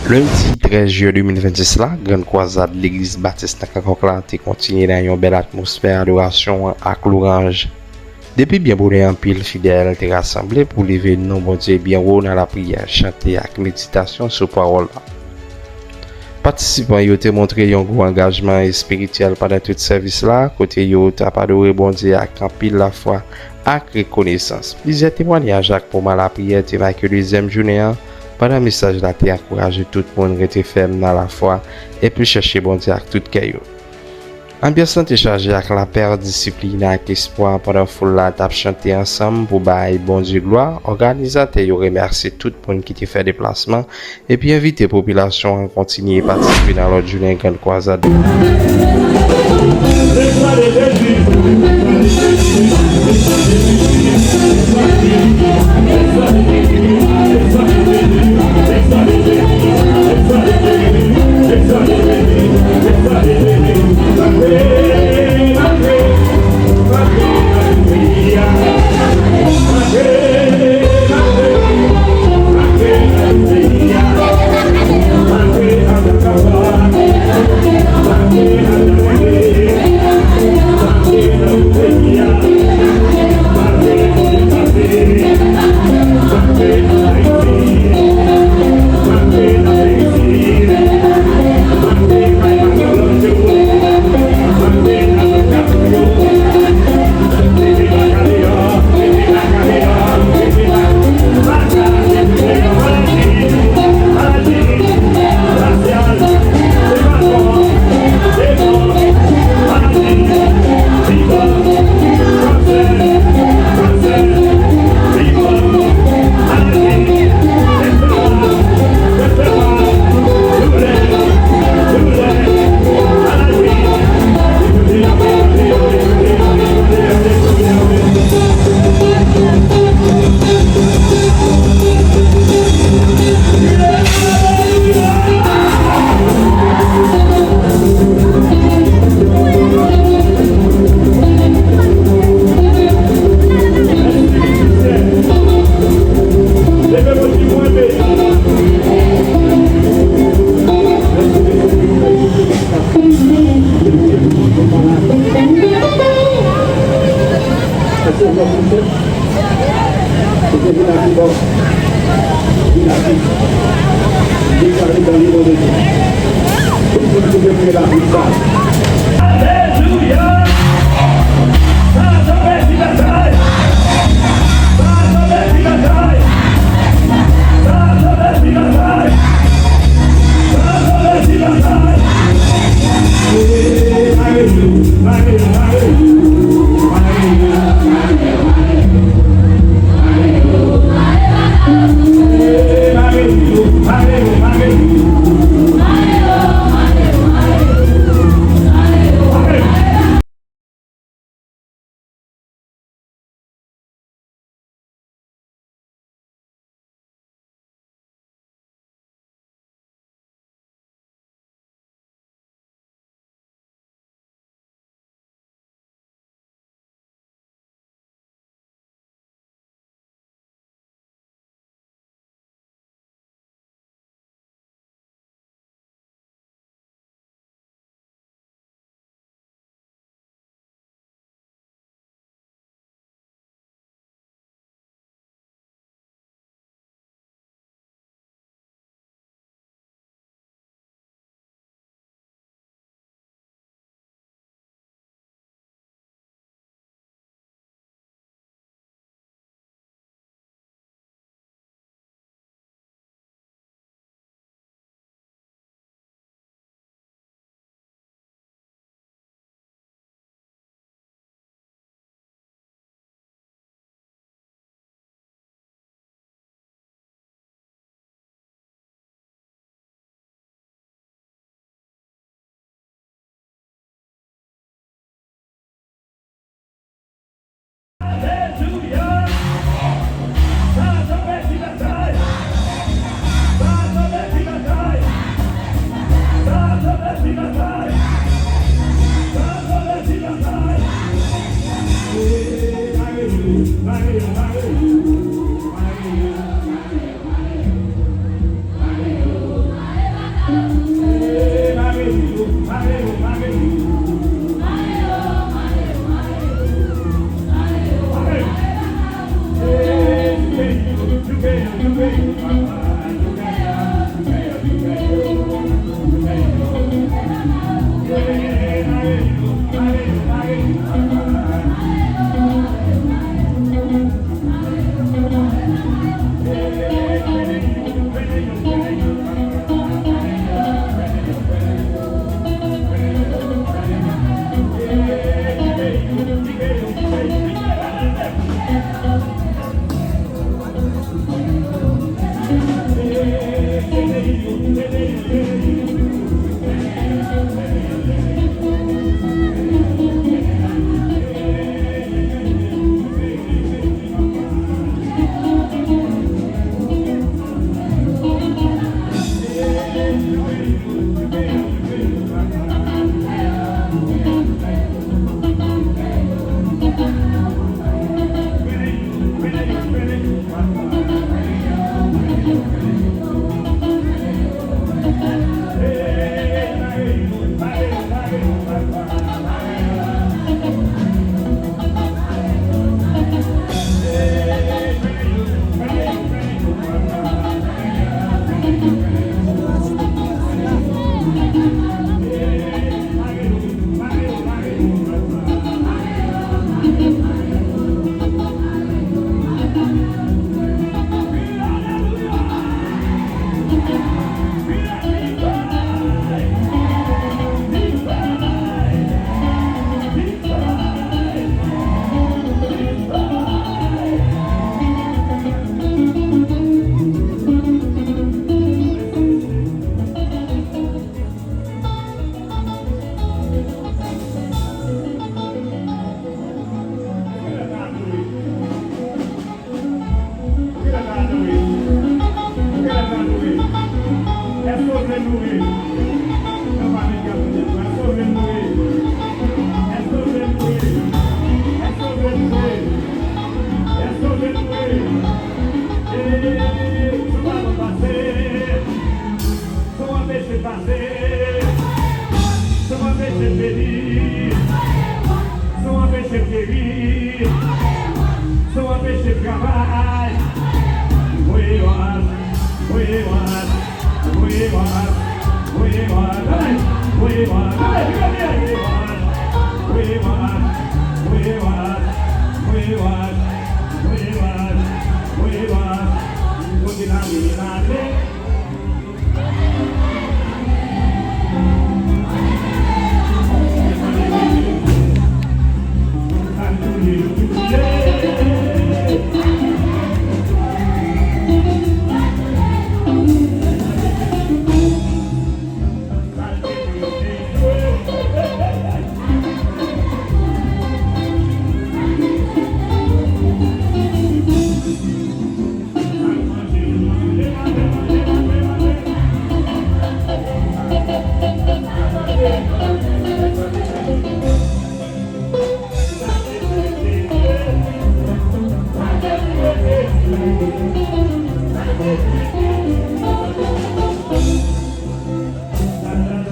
Lundi 13 juillet 2026 là, grande croisade l'église baptiste Nakakok là a continué dans une belle atmosphère d'adoration avec l'orange. Depuis bien boulé en pile fidèle était rassemblé pour lever le nom bon Dieu bien haut dans la prière, chanter avec méditation sur parole là. Participants yo te montré un gros engagement spirituel pendant tout service là, côté yo t'a adoré bon Dieu avec en pile la foi avec reconnaissance. Plusieurs témoignages avec pour la prière te marqué deuxième journée. Pendant le message là, t'es encouragé tout le monde à rester ferme dans la foi et puis chercher bon Dieu avec tout cœur. Ambiance était chargée avec la paix, discipline et espoir pendant que foule là t'a chanté ensemble pour bailler bon Dieu gloire. Organisateur remercie tout le monde qui t'a fait déplacement et puis invite la population à continuer à participer dans l'autre journée grande croisade.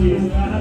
Jesus.